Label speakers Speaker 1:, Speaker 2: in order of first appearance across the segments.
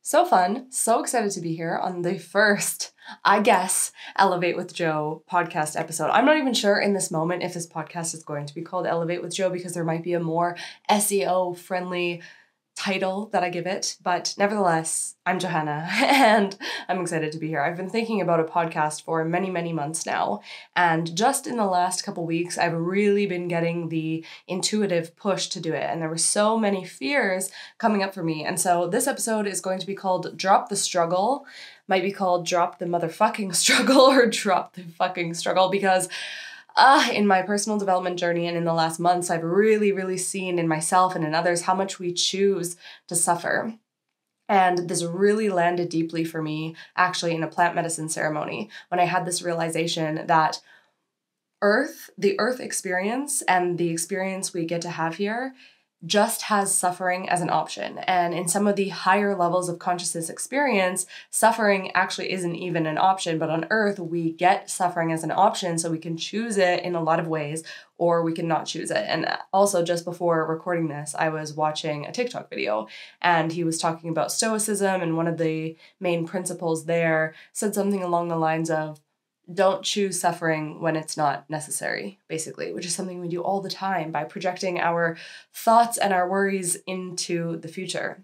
Speaker 1: So fun. So excited to be here on the first, I guess, Elevate with Joe podcast episode. I'm not even sure in this moment if this podcast is going to be called Elevate with Joe because there might be a more SEO friendly title that I give it, but nevertheless, I'm Johanna and I'm excited to be here. I've been thinking about a podcast for many, many months now, and just in the last couple weeks, I've really been getting the intuitive push to do it, and there were so many fears coming up for me, and so this episode is going to be called Drop the Struggle, might be called Drop the Motherfucking Struggle or Drop the Fucking Struggle, because in my personal development journey and in the last months, I've really seen in myself and in others how much we choose to suffer. And this really landed deeply for me, actually, in a plant medicine ceremony, when I had this realization that the earth experience and the experience we get to have here just has suffering as an option. And in some of the higher levels of consciousness experience, suffering actually isn't even an option, but on Earth, we get suffering as an option, so we can choose it in a lot of ways, or we can not choose it. And also, just before recording this, I was watching a TikTok video, and he was talking about Stoicism, and one of the main principles there said something along the lines of, don't choose suffering when it's not necessary, basically, which is something we do all the time by projecting our thoughts and our worries into the future.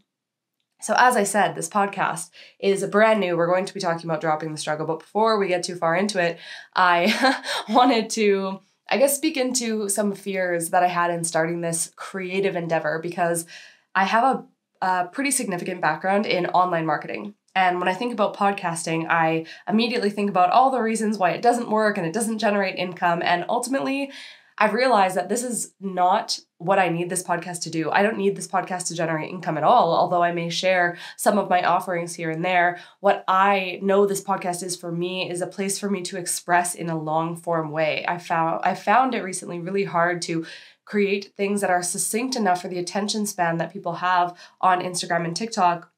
Speaker 1: So as I said, this podcast is brand new. We're going to be talking about dropping the struggle, but before we get too far into it, I wanted to, speak into some fears that I had in starting this creative endeavor, because I have a pretty significant background in online marketing. And when I think about podcasting, I immediately think about all the reasons why it doesn't work and it doesn't generate income. And ultimately, I've realized that this is not what I need this podcast to do. I don't need this podcast to generate income at all, although I may share some of my offerings here and there. What I know this podcast is for me is a place for me to express in a long form way. I found it recently really hard to create things that are succinct enough for the attention span that people have on Instagram and TikTok.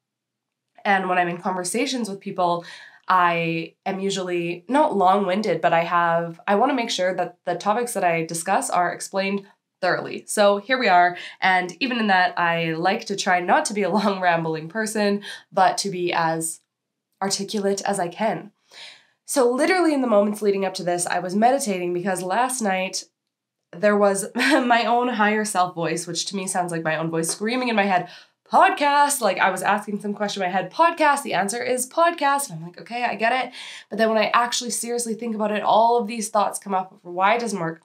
Speaker 1: And when I'm in conversations with people, I am usually not long-winded, but I want to make sure that the topics that I discuss are explained thoroughly. So here we are. And even in that, I like to try not to be a long rambling person, but to be as articulate as I can. So literally in the moments leading up to this, I was meditating because last night there was my own higher self voice, which to me sounds like my own voice screaming in my head, podcast. Like I was asking some question in my head, podcast, the answer is podcast. And I'm like, okay, I get it. But then when I actually seriously think about it, all of these thoughts come up of why it doesn't work.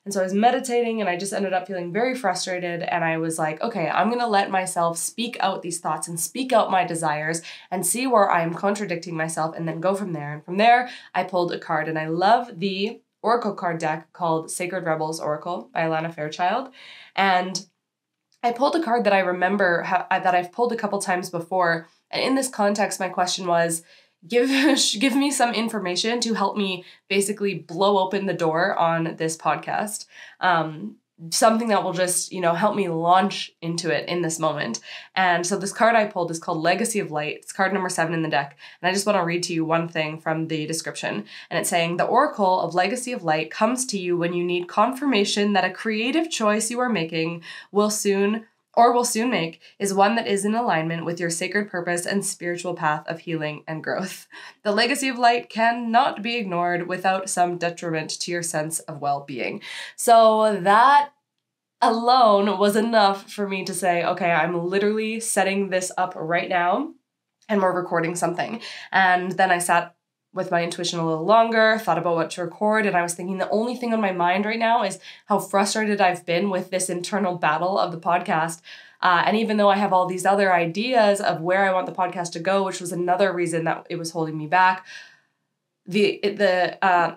Speaker 1: And so I was meditating and I just ended up feeling very frustrated. And I was like, okay, I'm going to let myself speak out these thoughts and speak out my desires and see where I'm contradicting myself and then go from there. And from there, I pulled a card, and I love the Oracle card deck called Sacred Rebels Oracle by Alana Fairchild. And I pulled a card that I remember that I've pulled a couple times before. And in this context, my question was, give me some information to help me basically blow open the door on this podcast. Something that will just, help me launch into it in this moment. And so this card I pulled is called Legacy of Light. It's card number 7 in the deck. And I just want to read to you one thing from the description. And it's saying, the Oracle of Legacy of Light comes to you when you need confirmation that a creative choice you are making will soon make is one that is in alignment with your sacred purpose and spiritual path of healing and growth. The legacy of light cannot be ignored without some detriment to your sense of well-being. So that alone was enough for me to say, okay, I'm literally setting this up right now and we're recording something. And then I sat with my intuition a little longer, thought about what to record, and I was thinking the only thing on my mind right now is how frustrated I've been with this internal battle of the podcast. And even though I have all these other ideas of where I want the podcast to go, which was another reason that it was holding me back, the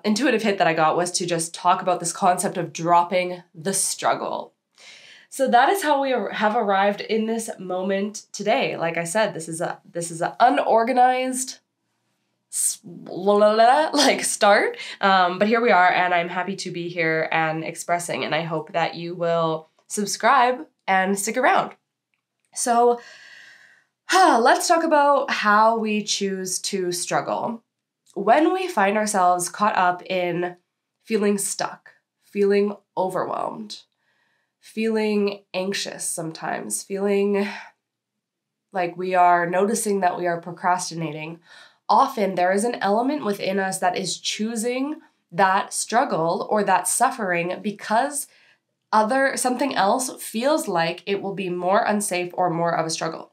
Speaker 1: intuitive hit that I got was to just talk about this concept of dropping the struggle. So that is how we have arrived in this moment today. Like I said, this is an unorganized start, but here we are, and I'm happy to be here and expressing, and I hope that you will subscribe and stick around. So let's talk about how we choose to struggle. When we find ourselves caught up in feeling stuck, feeling overwhelmed, feeling anxious sometimes, feeling like we are noticing that we are procrastinating, often there is an element within us that is choosing that struggle or that suffering because something else feels like it will be more unsafe or more of a struggle.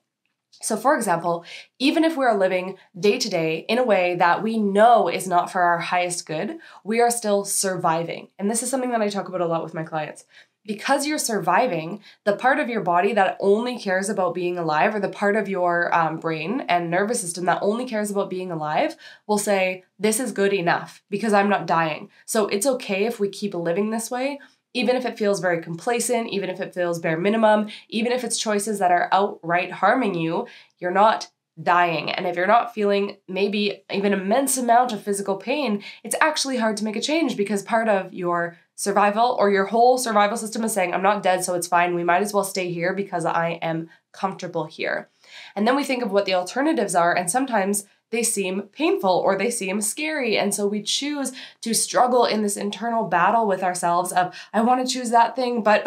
Speaker 1: So for example, even if we're living day to day in a way that we know is not for our highest good, we are still surviving. And this is something that I talk about a lot with my clients. Because you're surviving, the part of your body that only cares about being alive, or the part of your brain and nervous system that only cares about being alive, will say, this is good enough because I'm not dying. So it's okay if we keep living this way, even if it feels very complacent, even if it feels bare minimum, even if it's choices that are outright harming you, you're not dying. And if you're not feeling maybe even immense amount of physical pain, it's actually hard to make a change because part of your survival or your whole survival system is saying, I'm not dead, so it's fine. We might as well stay here because I am comfortable here. And then we think of what the alternatives are, and sometimes they seem painful or they seem scary. And so we choose to struggle in this internal battle with ourselves of, I want to choose that thing, but,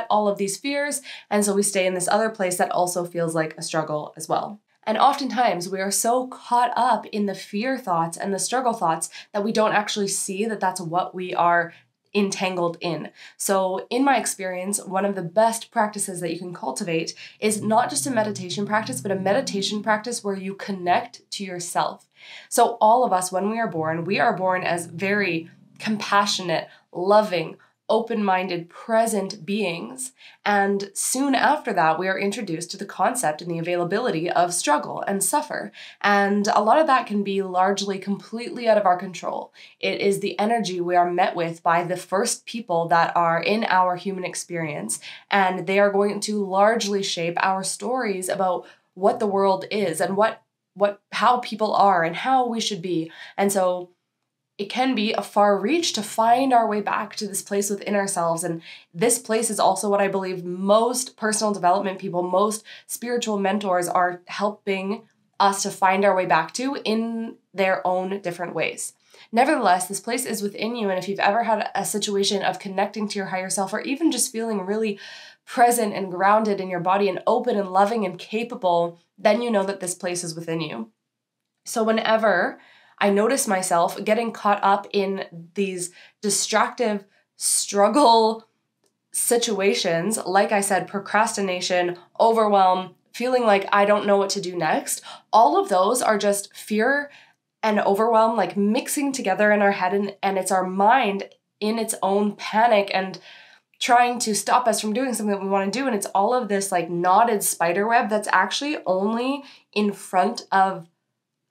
Speaker 1: all of these fears. And so we stay in this other place that also feels like a struggle as well. And oftentimes we are so caught up in the fear thoughts and the struggle thoughts that we don't actually see that that's what we are entangled in. So in my experience, one of the best practices that you can cultivate is not just a meditation practice, but a meditation practice where you connect to yourself. So all of us, when we are born as very compassionate, loving, open-minded, present beings. And soon after that, we are introduced to the concept and the availability of struggle and suffer. And a lot of that can be largely completely out of our control. It is the energy we are met with by the first people that are in our human experience. And they are going to largely shape our stories about what the world is and how people are and how we should be. And so it can be a far reach to find our way back to this place within ourselves. And this place is also what I believe most personal development people, most spiritual mentors are helping us to find our way back to in their own different ways. Nevertheless, this place is within you. And if you've ever had a situation of connecting to your higher self, or even just feeling really present and grounded in your body and open and loving and capable, then you know that this place is within you. So whenever I notice myself getting caught up in these distractive struggle situations, like I said, procrastination, overwhelm, feeling like I don't know what to do next, all of those are just fear and overwhelm, like mixing together in our head, and it's our mind in its own panic and trying to stop us from doing something that we want to do. And it's all of this like knotted spider web that's actually only in front of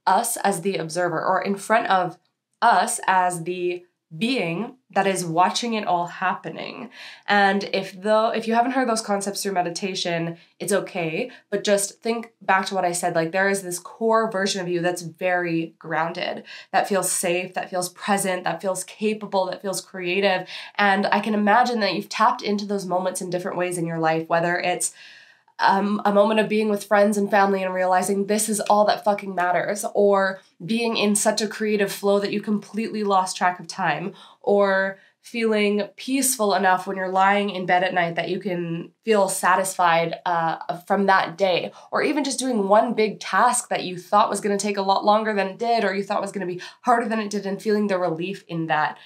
Speaker 1: us as the observer, or in front of us as the being that is watching it all happening. And if you haven't heard those concepts through meditation, it's okay, but just think back to what I said. Like, there is this core version of you that's very grounded, that feels safe, that feels present, that feels capable, that feels creative. And I can imagine that you've tapped into those moments in different ways in your life, whether it's a moment of being with friends and family and realizing this is all that fucking matters, or being in such a creative flow that you completely lost track of time, or feeling peaceful enough when you're lying in bed at night that you can feel satisfied from that day, or even just doing one big task that you thought was going to take a lot longer than it did, or you thought was going to be harder than it did, and feeling the relief in that.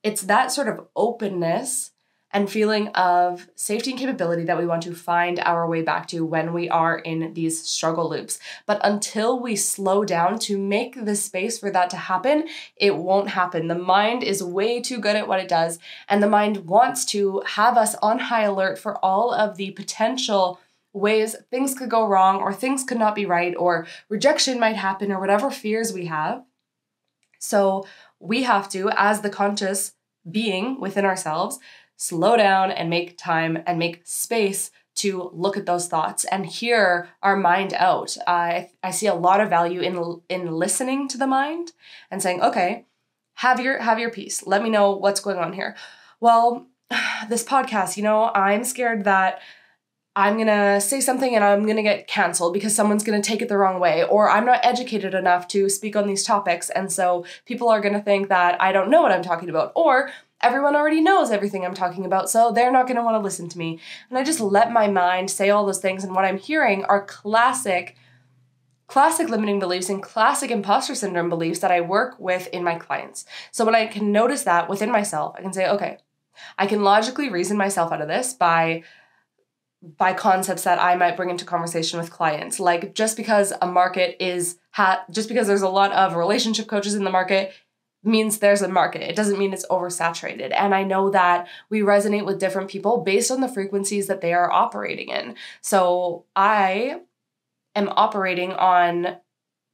Speaker 1: It's that sort of openness and feeling of safety and capability that we want to find our way back to when we are in these struggle loops. But until we slow down to make the space for that to happen, it won't happen. The mind is way too good at what it does, and the mind wants to have us on high alert for all of the potential ways things could go wrong, or things could not be right, or rejection might happen, or whatever fears we have. So we have to, as the conscious being within ourselves, slow down and make time and make space to look at those thoughts and hear our mind out. I see a lot of value in listening to the mind and saying, okay, have your piece. Let me know what's going on here. Well, this podcast, I'm scared that I'm going to say something and I'm going to get canceled because someone's going to take it the wrong way, or I'm not educated enough to speak on these topics, and so people are going to think that I don't know what I'm talking about, or everyone already knows everything I'm talking about, so they're not going to want to listen to me. And I just let my mind say all those things, and what I'm hearing are classic limiting beliefs and classic imposter syndrome beliefs that I work with in my clients. So when I can notice that within myself, I can say, okay, I can logically reason myself out of this by concepts that I might bring into conversation with clients. Like, just because a market just because there's a lot of relationship coaches in the market means there's a market. It doesn't mean it's oversaturated. And I know that we resonate with different people based on the frequencies that they are operating in. So I am operating on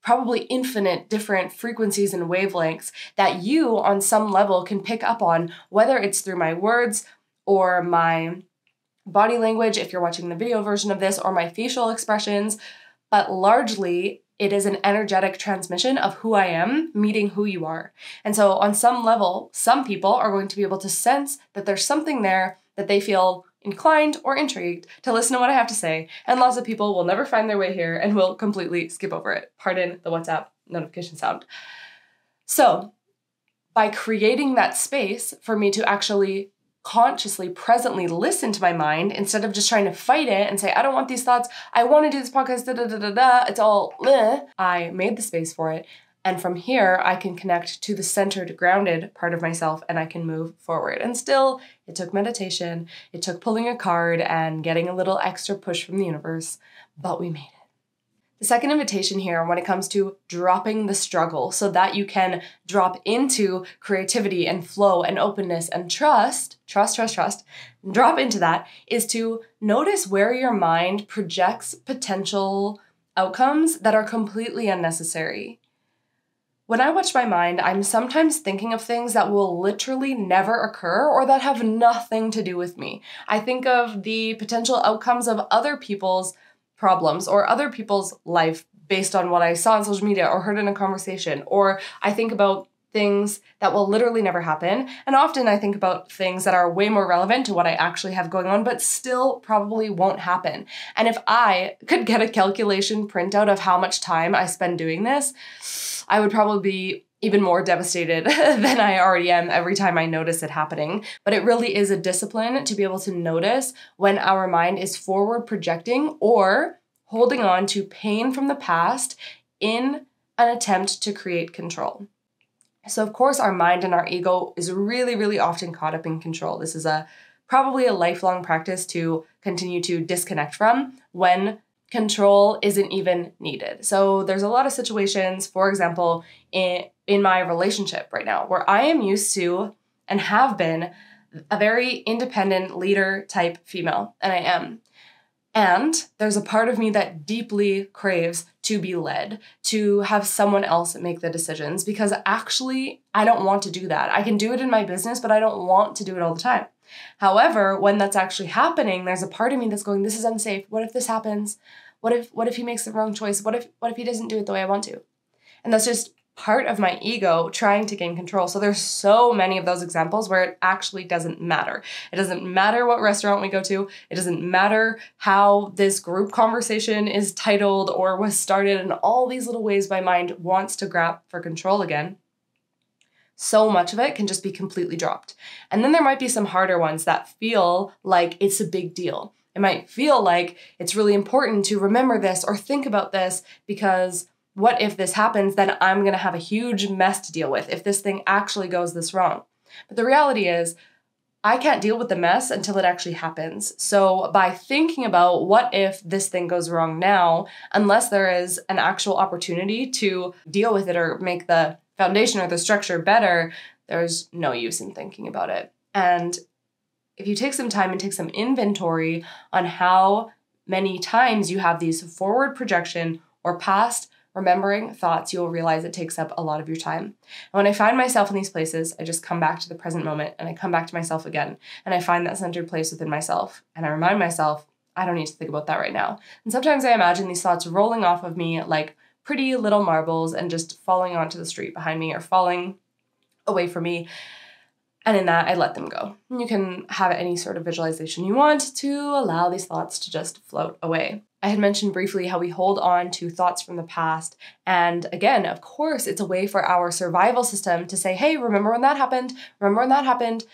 Speaker 1: probably infinite different frequencies and wavelengths that you on some level can pick up on, whether it's through my words or my body language, if you're watching the video version of this, or my facial expressions, but largely it is an energetic transmission of who I am meeting who you are. And so on some level, some people are going to be able to sense that there's something there that they feel inclined or intrigued to listen to what I have to say, and lots of people will never find their way here and will completely skip over it. Pardon the WhatsApp notification sound. So by creating that space for me to actually consciously, presently listen to my mind instead of just trying to fight it and say, I don't want these thoughts, I want to do this podcast, it's all I made the space for it. And from here, I can connect to the centered, grounded part of myself, and I can move forward. And still, it took meditation, it took pulling a card and getting a little extra push from the universe, but we made it. The second invitation here when it comes to dropping the struggle so that you can drop into creativity and flow and openness and trust, drop into that, is to notice where your mind projects potential outcomes that are completely unnecessary. When I watch my mind, I'm sometimes thinking of things that will literally never occur or that have nothing to do with me. I think of the potential outcomes of other people's problems or other people's life based on what I saw on social media or heard in a conversation. Or I think about things that will literally never happen. And often I think about things that are way more relevant to what I actually have going on, but still probably won't happen. And if I could get a calculation printout of how much time I spend doing this, I would probably be even more devastated than I already am every time I notice it happening. But it really is a discipline to be able to notice when our mind is forward projecting or holding on to pain from the past in an attempt to create control. So of course, our mind and our ego is really, really often caught up in control. This is probably a lifelong practice to continue to disconnect from when control isn't even needed. So there's a lot of situations, for example, in my relationship right now, where I am used to and have been a very independent leader type female, and I am. And there's a part of me that deeply craves to be led, to have someone else make the decisions, because actually I don't want to do that. I can do it in my business, but I don't want to do it all the time. However, when that's actually happening, there's a part of me that's going, this is unsafe. What if this happens? What if he makes the wrong choice? What if he doesn't do it the way I want to? And that's just part of my ego trying to gain control. So there's so many of those examples where it actually doesn't matter. It doesn't matter what restaurant we go to. It doesn't matter how this group conversation is titled or was started, and all these little ways my mind wants to grab for control again. So much of it can just be completely dropped. And then there might be some harder ones that feel like it's a big deal. It might feel like it's really important to remember this or think about this, because what if this happens, then I'm going to have a huge mess to deal with if this thing actually goes this wrong. But the reality is, I can't deal with the mess until it actually happens. So by thinking about what if this thing goes wrong now, unless there is an actual opportunity to deal with it or make the foundation or the structure better, there's no use in thinking about it. And if you take some time and take some inventory on how many times you have these forward projection or past remembering thoughts, you'll realize it takes up a lot of your time. And when I find myself in these places, I just come back to the present moment and I come back to myself again. And I find that centered place within myself. And I remind myself, I don't need to think about that right now. And sometimes I imagine these thoughts rolling off of me like pretty little marbles and just falling onto the street behind me or falling away from me. And in that, I let them go. And you can have any sort of visualization you want to allow these thoughts to just float away. I had mentioned briefly how we hold on to thoughts from the past. And again, of course, it's a way for our survival system to say, hey, remember when that happened? Remember when that happened?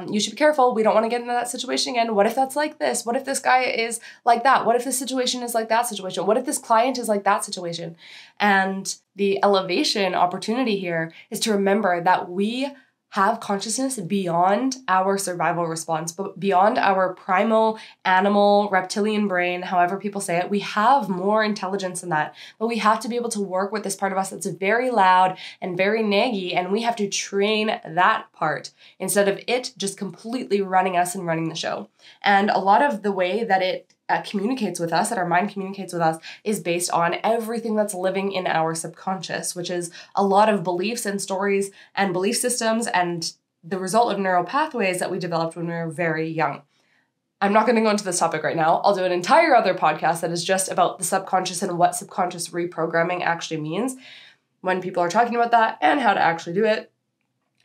Speaker 1: You should be careful. We don't want to get into that situation again. What if that's like this? What if this guy is like that? What if this situation is like that situation? What if this client is like that situation? And the elevation opportunity here is to remember that we have consciousness beyond our survival response, but beyond our primal animal reptilian brain, however people say it. We have more intelligence than that, but we have to be able to work with this part of us that's very loud and very naggy, and we have to train that part instead of it just completely running us and running the show. And a lot of the way that it communicates with us, that our mind communicates with us, is based on everything that's living in our subconscious, which is a lot of beliefs and stories and belief systems and the result of neural pathways that we developed when we were very young. I'm not going to go into this topic right now. I'll do an entire other podcast that is just about the subconscious and what subconscious reprogramming actually means when people are talking about that and how to actually do it.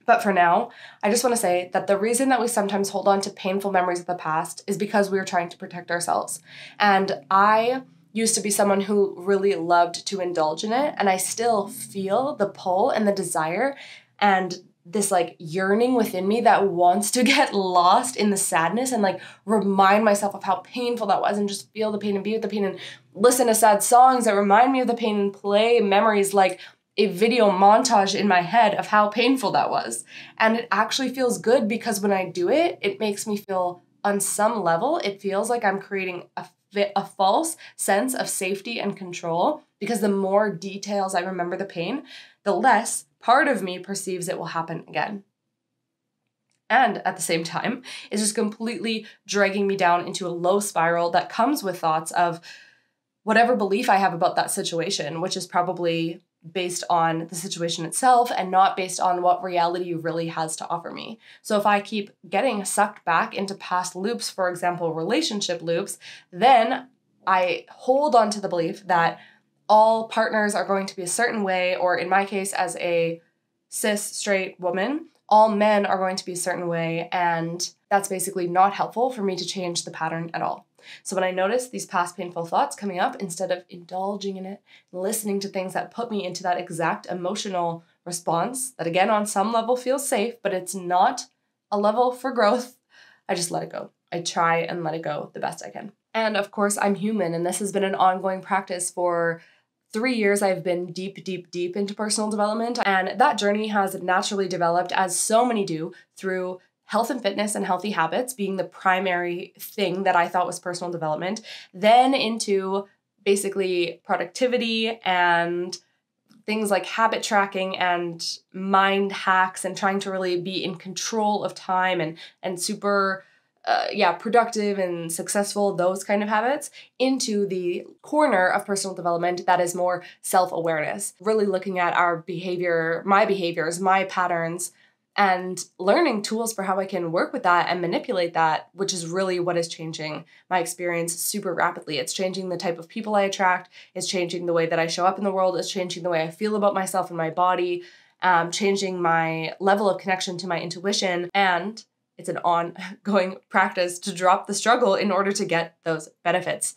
Speaker 1: But for now, I just want to say that the reason that we sometimes hold on to painful memories of the past is because we are trying to protect ourselves. And I used to be someone who really loved to indulge in it, and I still feel the pull and the desire and this like yearning within me that wants to get lost in the sadness and like remind myself of how painful that was and just feel the pain and be with the pain and listen to sad songs that remind me of the pain and play memories like a video montage in my head of how painful that was. And it actually feels good because when I do it, it makes me feel on some level, it feels like I'm creating a false sense of safety and control, because the more details I remember the pain, the less part of me perceives it will happen again. And at the same time, it's just completely dragging me down into a low spiral that comes with thoughts of whatever belief I have about that situation, which is probably based on the situation itself and not based on what reality really has to offer me. So if I keep getting sucked back into past loops, for example, relationship loops, then I hold on to the belief that all partners are going to be a certain way, or in my case, as a cis straight woman, all men are going to be a certain way, and that's basically not helpful for me to change the pattern at all. So when I notice these past painful thoughts coming up, instead of indulging in it, listening to things that put me into that exact emotional response that again on some level feels safe, but it's not a level for growth, I just let it go. I try and let it go the best I can. And of course, I'm human, and this has been an ongoing practice for 3 years. I've been deep into personal development, and that journey has naturally developed, as so many do, through health and fitness and healthy habits being the primary thing that I thought was personal development, then into basically productivity and things like habit tracking and mind hacks and trying to really be in control of time and super productive and successful, those kind of habits, into the corner of personal development that is more self-awareness, really looking at our behavior, my behaviors, my patterns, and learning tools for how I can work with that and manipulate that, which is really what is changing my experience super rapidly. It's changing the type of people I attract. It's changing the way that I show up in the world. It's changing the way I feel about myself and my body, changing my level of connection to my intuition. And it's an ongoing practice to drop the struggle in order to get those benefits.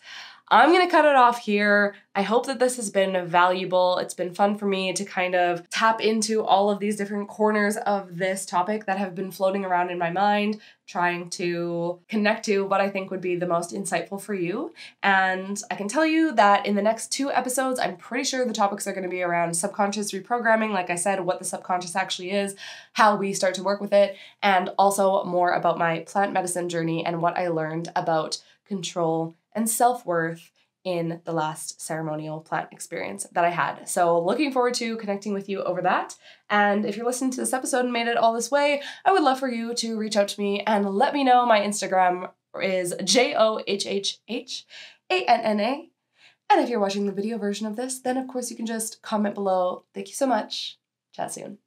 Speaker 1: I'm going to cut it off here. I hope that this has been valuable. It's been fun for me to kind of tap into all of these different corners of this topic that have been floating around in my mind, trying to connect to what I think would be the most insightful for you. And I can tell you that in the next 2 episodes, I'm pretty sure the topics are going to be around subconscious reprogramming, like I said, what the subconscious actually is, how we start to work with it, and also more about my plant medicine journey and what I learned about control and self-worth in the last ceremonial plant experience that I had. So looking forward to connecting with you over that. And if you're listening to this episode and made it all this way, I would love for you to reach out to me and let me know. My Instagram is JOHHHANNA. And if you're watching the video version of this, then of course you can just comment below. Thank you so much. Chat soon.